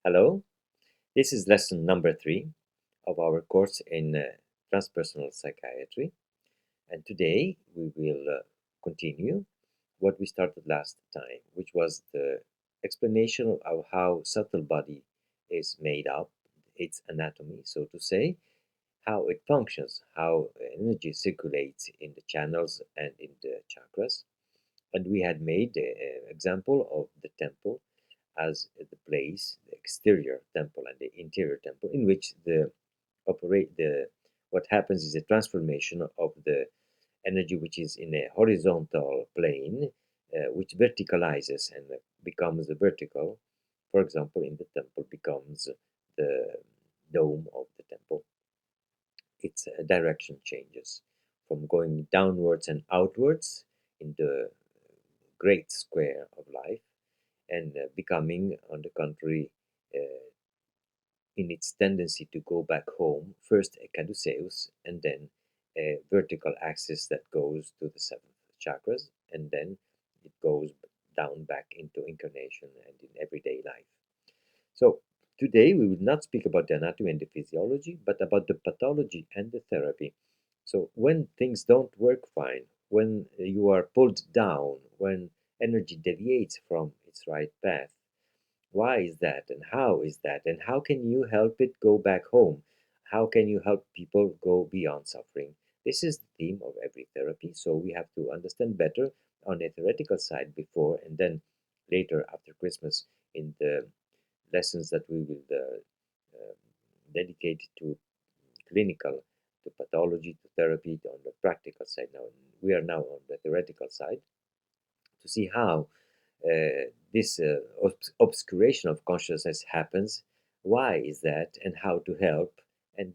Hello, this is lesson number 3 of our course in transpersonal psychiatry, and today we will continue what we started last time, which was the explanation of how subtle body is made up, its anatomy, so to say, how it functions, how energy circulates in the channels and in the chakras, and we had made an example of the temple as the place, the exterior temple and the interior temple, in which the what happens is a transformation of the energy which is in a horizontal plane, which verticalizes and becomes vertical. For example, in the temple becomes the dome of the temple. Its direction changes from going downwards and outwards in the great square of life and becoming, on the contrary, in its tendency to go back home, first a caduceus and then a vertical axis that goes to the seventh chakras, and then it goes down back into incarnation and in everyday life. So today we will not speak about the anatomy and the physiology, but about the pathology and the therapy. So when things don't work fine, when you are pulled down, when energy deviates from its right path, why is that and how is that and how can you help it go back home? How can you help people go beyond suffering? This is the theme of every therapy, so we have to understand better on a theoretical side before, and then later after Christmas in the lessons that we will dedicate to clinical, to pathology, to therapy, on the practical side. Now we are now on the theoretical side to see how this obscuration of consciousness happens, why is that, and how to help, and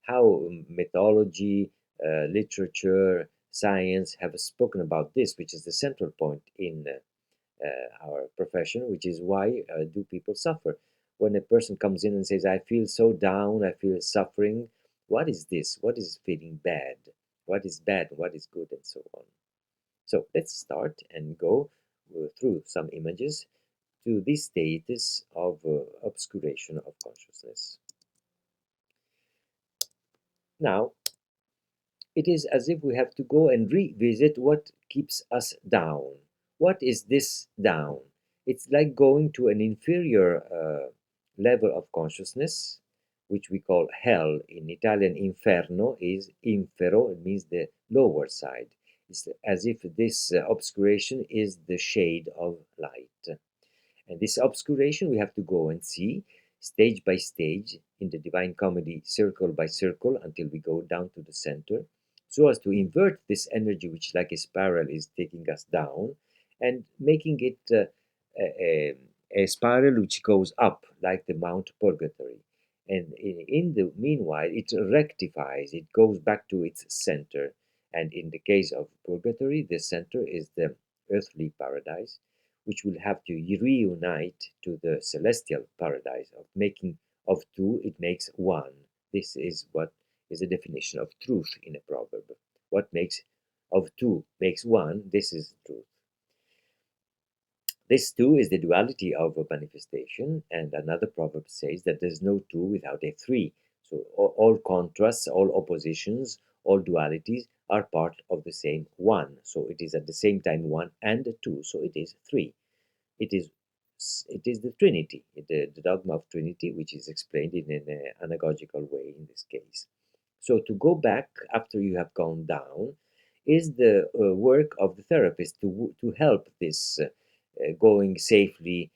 how mythology, literature, science have spoken about this, which is the central point in our profession, which is why do people suffer? When a person comes in and says, I feel so down, I feel suffering, what is this? What is feeling bad? What is bad? What is good? And so on. So let's start and go through some images to this status of obscuration of consciousness. Now, it is as if we have to go and revisit what keeps us down. What is this down? It's like going to an inferior level of consciousness, which we call hell. In Italian, inferno is infero, it means the lower side. It's as if this obscuration is the shade of light. And this obscuration we have to go and see stage by stage in the Divine Comedy, circle by circle, until we go down to the center, so as to invert this energy, which, like a spiral, is taking us down, and making it a spiral which goes up, like the Mount Purgatory. And in the meanwhile, it rectifies, it goes back to its center. And in the case of Purgatory, the center is the earthly paradise, which will have to reunite to the celestial paradise. Of making of two, it makes one. This is what is a definition of truth in a proverb. What makes of two makes one, this is truth. This too is the duality of a manifestation, and another proverb says that there's no two without a three. So all contrasts, all oppositions, all dualities are part of the same one. So it is at the same time one and two, so it is three. It is the Trinity, the dogma of Trinity, which is explained in an anagogical way in this case. So to go back after you have gone down is the work of the therapist to help this going safely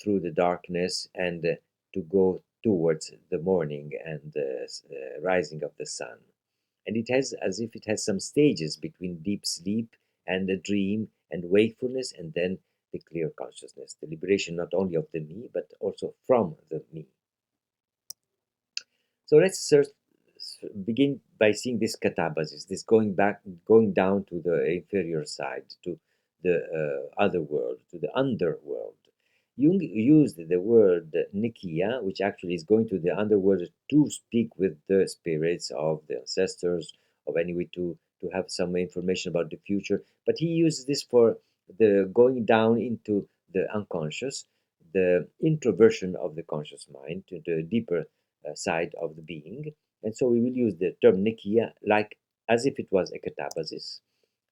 through the darkness and to go towards the morning and the rising of the sun. And it has, as if it has some stages between deep sleep and the dream and wakefulness, and then the clear consciousness, the liberation not only of the me, but also from the me. So let's begin by seeing this catabasis, this going back, going down to the inferior side, to the other world, to the underworld. Jung used the word Nikia, which actually is going to the underworld to speak with the spirits of the ancestors, of anyway to have some information about the future. But he uses this for the going down into the unconscious, the introversion of the conscious mind to the deeper side of the being. And so we will use the term nikia like as if it was a catabasis.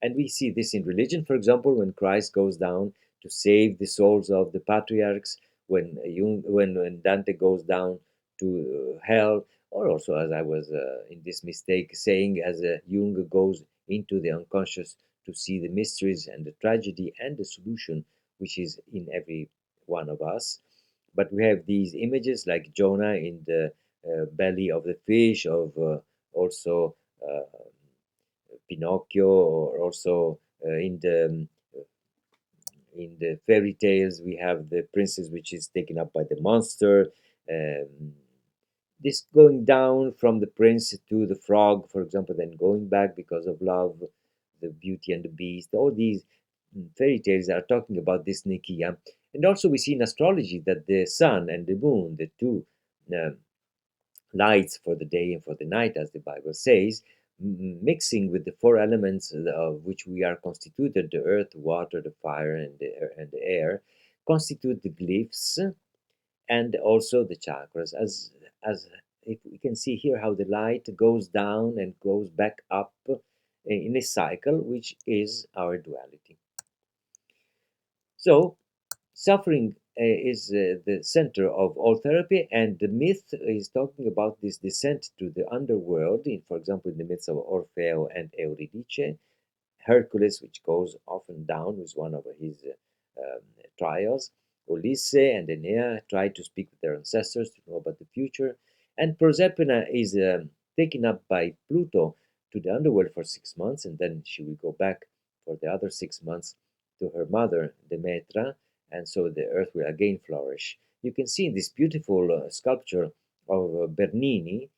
And we see this in religion, for example, when Christ goes down to save the souls of the patriarchs, when Dante goes down to hell, or also, as I was in this mistake saying, as Jung goes into the unconscious to see the mysteries and the tragedy and the solution which is in every one of us. But we have these images like Jonah in the belly of the fish, of also uh, Pinocchio, or also in the fairy tales we have the princess which is taken up by the monster. Um, this going down from the prince to the frog, for example, then going back because of love, the Beauty and the Beast. All these fairy tales are talking about this Nikia. And also, we see in astrology that the sun and the moon, the two uh, lights for the day and for the night, as the Bible says, mixing with the four elements of which we are constituted, the earth, water, the fire, and the air, constitute the glyphs and also the chakras. As if we can see here how the light goes down and goes back up in a cycle, which is our duality. So suffering is the center of all therapy, and the myth is talking about this descent to the underworld, for example, in the myths of Orfeo and Euridice, Hercules, which goes often down with one of his trials. Ulysses and Aeneas try to speak with their ancestors to know about the future. And Proserpina is taken up by Pluto to the underworld for 6 months, and then she will go back for the other 6 months to her mother, Demetra, and so the earth will again flourish. You can see in this beautiful sculpture of Bernini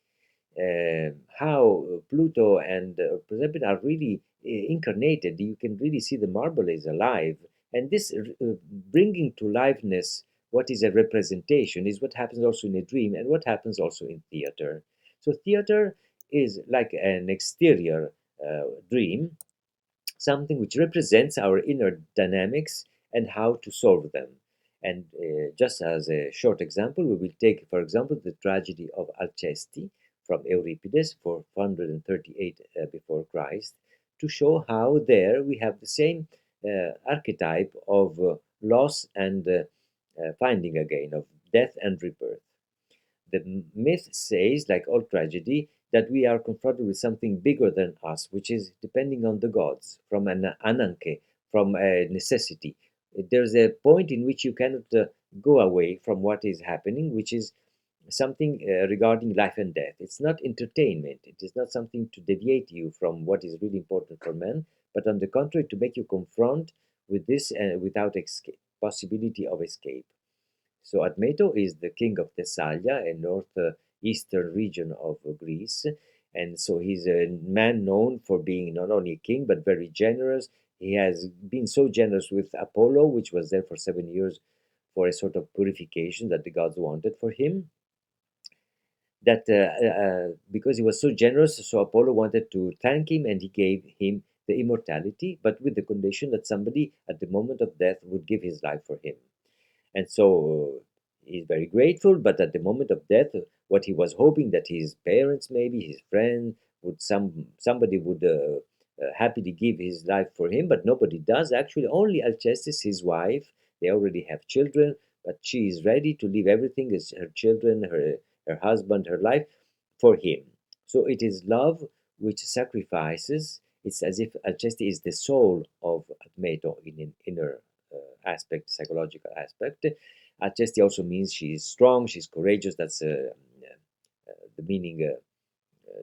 how Pluto and Proserpina are really incarnated. You can really see the marble is alive, and this bringing to liveness what is a representation is what happens also in a dream and what happens also in theater. So theater is like an exterior dream, something which represents our inner dynamics and how to solve them. And just as a short example, we will take, for example, the tragedy of Alcesti from Euripides, 438 before Christ, to show how there we have the same archetype of loss and finding again, of death and rebirth. The myth says, like all tragedy, that we are confronted with something bigger than us, which is depending on the gods, from an ananke, from a necessity. There's a point in which you cannot go away from what is happening, which is something regarding life and death. It's not entertainment. It is not something to deviate you from what is really important for man, but on the contrary, to make you confront with this without possibility of escape. So Admeto is the king of Thessalia, a northeastern region of Greece. And so he's a man known for being not only a king, but very generous. He has been so generous with Apollo, which was there for 7 years for a sort of purification that the gods wanted for him. That because he was so generous, so Apollo wanted to thank him and he gave him the immortality, but with the condition that somebody at the moment of death would give his life for him. And so he's very grateful, but at the moment of death, what he was hoping that his parents, maybe his friend, would somebody would happily give his life for him, but nobody does. Actually, only Alcestis, his wife, they already have children, but she is ready to leave everything, as her children, her husband, her life, for him. So it is love which sacrifices. It's as if Alcesti is the soul of Admeto in an inner aspect, psychological aspect. Alcesti also means she is strong, she's courageous. That's the meaning,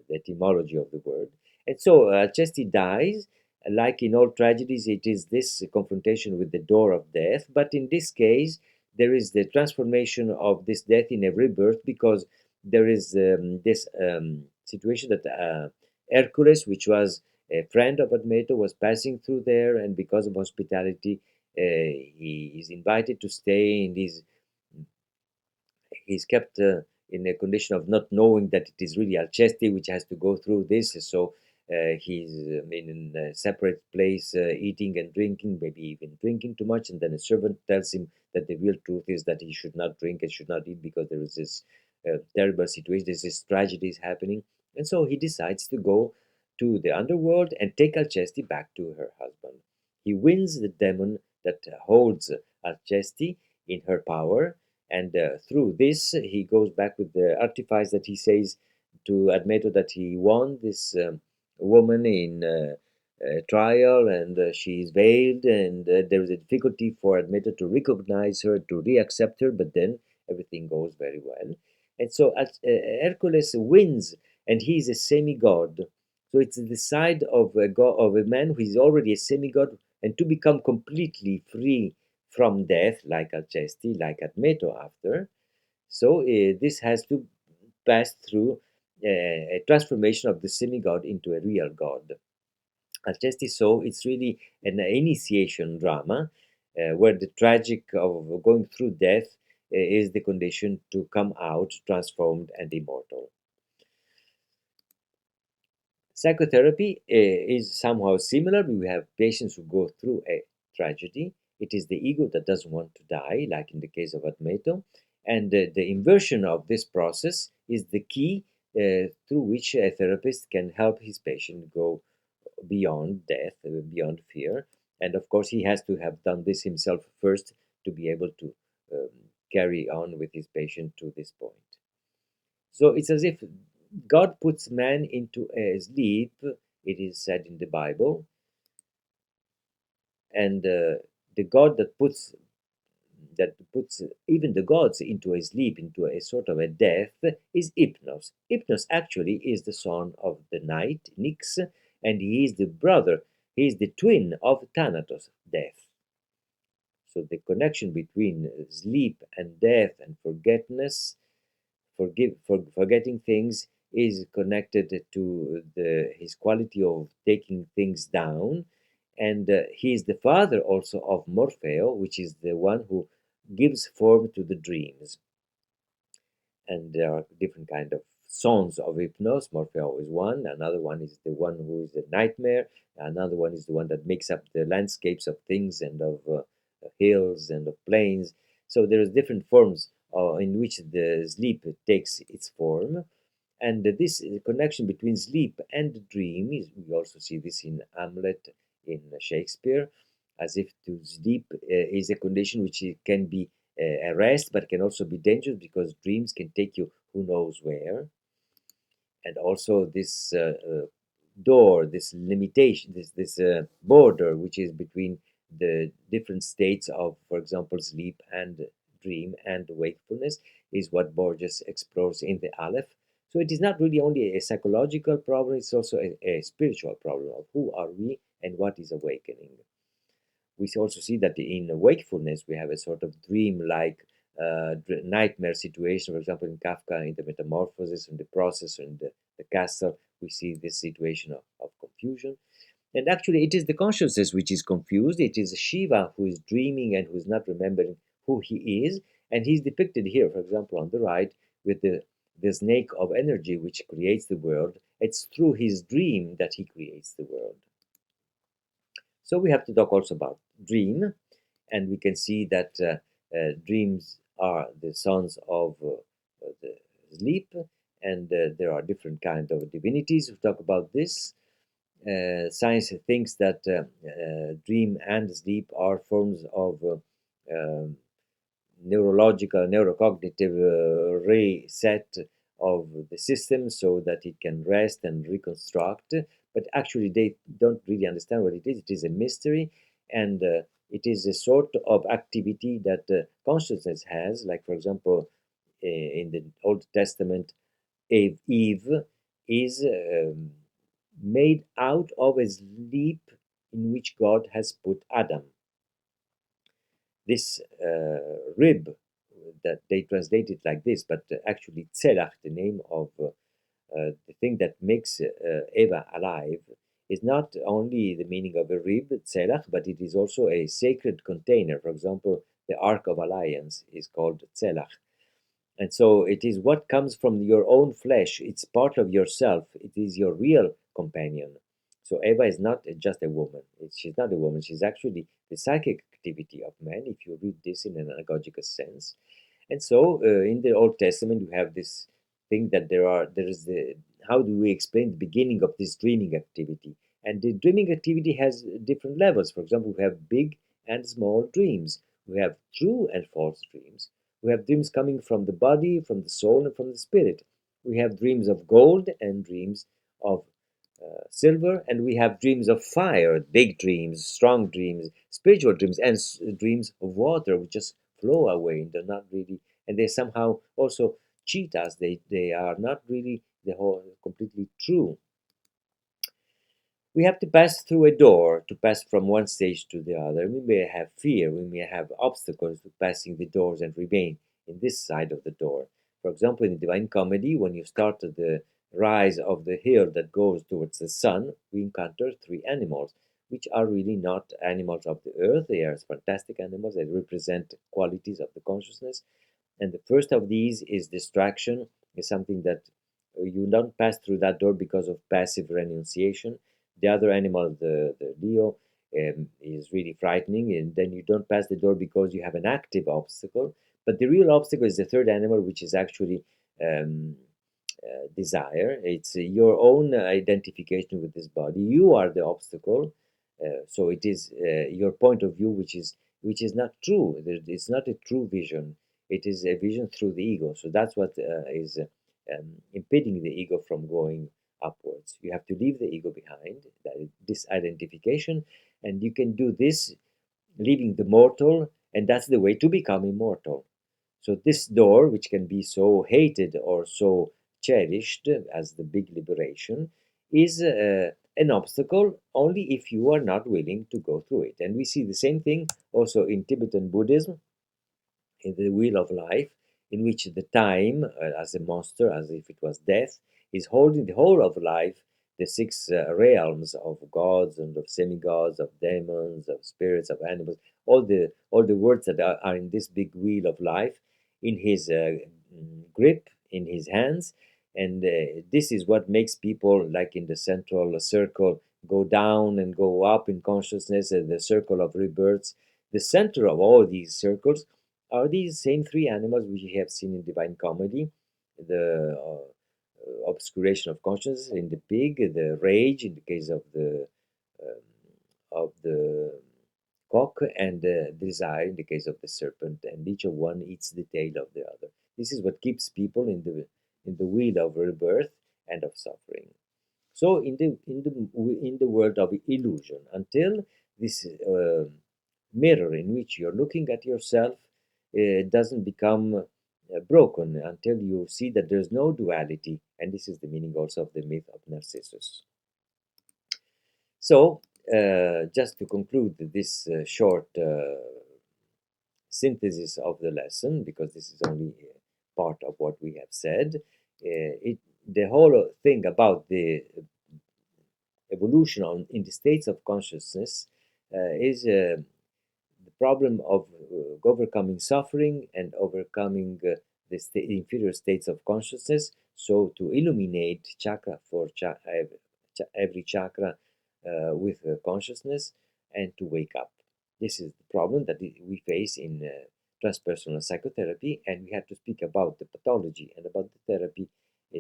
the etymology of the word. And so Alcesti dies. Like in all tragedies, it is this confrontation with the door of death. But in this case, there is the transformation of this death in a rebirth, because there is this situation that Hercules, which was a friend of Admeto, was passing through there, and because of hospitality, he is invited to stay in these. He's kept in a condition of not knowing that it is really Alcesti which has to go through this. So He's in a separate place, eating and drinking, maybe even drinking too much, and then a servant tells him that the real truth is that he should not drink and should not eat because there is this terrible situation, there's this tragedy is happening, and so he decides to go to the underworld and take Alcesti back to her husband. He wins the demon that holds Alcesti in her power, and through this he goes back with the artifice that he says to Admeto that he won this woman in a trial, and she is veiled, and there is a difficulty for Admeto to recognize her, to reaccept her, but then everything goes very well. And so Hercules wins, and he is a semi-god. So it's the side of a god, of a man who is already a semi-god, and to become completely free from death, like Alcesti, like Admeto after. So this has to pass through a transformation of the semi-god into a real god. Alcesti, so it's really an initiation drama where the tragic of going through death is the condition to come out transformed and immortal. Psychotherapy is somehow similar. We have patients who go through a tragedy. It is the ego that doesn't want to die, like in the case of Admeto. And the inversion of this process is the key through which a therapist can help his patient go beyond death, beyond fear. And of course, he has to have done this himself first to be able to um, carry on with his patient to this point. So it's as if God puts man into a sleep, it is said in the Bible, and the God that puts even the gods into a sleep, into a sort of a death, is Hypnos. Hypnos actually is the son of the night, Nyx, and he is the brother, he is the twin of Thanatos, death. So the connection between sleep and death and forgetting things is connected to his quality of taking things down, and he is the father also of Morpheo, which is the one who gives form to the dreams. And there are different kind of sons of Hypnos. Morpheo is one, another one is the one who is the nightmare, another one is the one that makes up the landscapes of things and of hills and of plains. So there is different forms in which the sleep takes its form, and this connection between sleep and dream is, we also see this in Hamlet, in Shakespeare, as if to sleep is a condition which can be a rest, but can also be dangerous because dreams can take you who knows where. And also this door, this limitation, this border which is between the different states of, for example, sleep and dream and wakefulness, is what Borges explores in the Aleph. So it is not really only a psychological problem, it's also a spiritual problem of who are we and what is awakening. We also see that in wakefulness we have a sort of dream-like nightmare situation. For example, in Kafka, in the Metamorphosis, in the Process, in the Castle, we see this situation of confusion. And actually, it is the consciousness which is confused. It is Shiva who is dreaming and who is not remembering who he is. And he's depicted here, for example, on the right, with the snake of energy which creates the world. It's through his dream that he creates the world. So we have to talk also about dream, and we can see that dreams are the sons of the sleep, and there are different kinds of divinities who talk about this. Science thinks that dream and sleep are forms of um, neurological, neurocognitive reset of the system so that it can rest and reconstruct. But actually, they don't really understand what it is. It is a mystery, and it is a sort of activity that consciousness has. Like, for example, in the Old Testament, Eve is made out of a sleep in which God has put Adam. This rib, that they translate it like this, but actually Tselach, the name of the thing that makes Eva alive, is not only the meaning of a rib, Tselach, but it is also a sacred container. For example, the Ark of Alliance is called Tselach. And so it is what comes from your own flesh. It's part of yourself. It is your real companion. So Eva is not just a woman. She's not a woman. She's actually the psychic activity of man, if you read this in an anagogical sense. And so, in the Old Testament, we have this thing that there is the how do we explain the beginning of this dreaming activity? And the dreaming activity has different levels. For example, we have big and small dreams. We have true and false dreams. We have dreams coming from the body, from the soul, and from the spirit. We have dreams of gold and dreams of silver, and we have dreams of fire, big dreams, strong dreams, spiritual dreams, and dreams of water, which just flow away. They're not really, and they somehow also cheat us. They are not really the whole completely true. We have to pass through a door to pass from one stage to the other. We may have fear, we may have obstacles to passing the doors and remain in this side of the door. For example, in the Divine Comedy, when you start at the rise of the hill that goes towards the sun, we encounter three animals, which are really not animals of the earth. They are fantastic animals. They represent qualities of the consciousness. And the first of these is distraction, is something that you don't pass through that door because of passive renunciation. The other animal, the Leo, is really frightening, and then you don't pass the door because you have an active obstacle. But the real obstacle is the third animal, which is actually um, desire. It's your own identification with this body. You are the obstacle. So it is your point of view, which is not true. It's not a true vision. It is a vision through the ego. So that's what is impeding the ego from going upwards. You have to leave the ego behind, that is disidentification, and you can do this leaving the mortal, and that's the way to become immortal. So this door, which can be so hated or so cherished as the big liberation, is an obstacle only if you are not willing to go through it. And we see the same thing also in Tibetan Buddhism, in the wheel of life, in which the time, as a monster, as if it was death, is holding the whole of life, the six realms of gods and of semi-gods, of demons, of spirits, of animals, all the words that are in this big wheel of life, in his grip, in his hands, and this is what makes people, like in the central circle, go down and go up in consciousness, the circle of rebirths. The center of all these circles are these same three animals which we have seen in Divine Comedy: the obscuration of consciousness in the pig, the rage in the case of the cock, and the desire in the case of the serpent. And each of one eats the tail of the other. This is what keeps people in the wheel of rebirth and of suffering. So in the world of illusion, until this mirror in which you're looking at yourself doesn't become broken, until you see that there's no duality, and this is the meaning also of the myth of Narcissus. So, just to conclude this short synthesis of the lesson, because this is only part of what we have said, the whole thing about the evolution in the states of consciousness is the problem of overcoming suffering and overcoming the inferior states of consciousness. So to illuminate chakra for every chakra with consciousness, and to wake up. This is the problem that we face in transpersonal psychotherapy, and we have to speak about the pathology and about the therapy,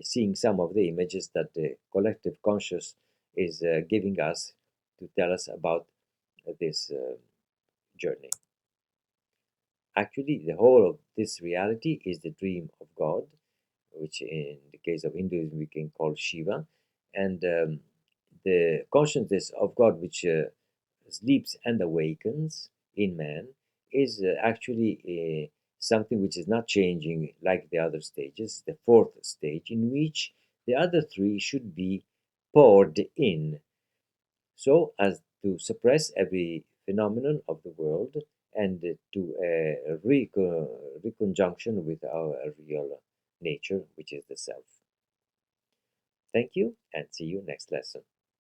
seeing some of the images that the collective conscious is giving us to tell us about this journey. Actually, the whole of this reality is the dream of God, which in the case of Hinduism we can call Shiva, and the consciousness of God, which sleeps and awakens in man, is actually something which is not changing like the other stages. The fourth stage, in which the other three should be poured in, so as to suppress every phenomenon of the world, and to a reconjunction with our real nature, which is the self. Thank you, and see you next lesson.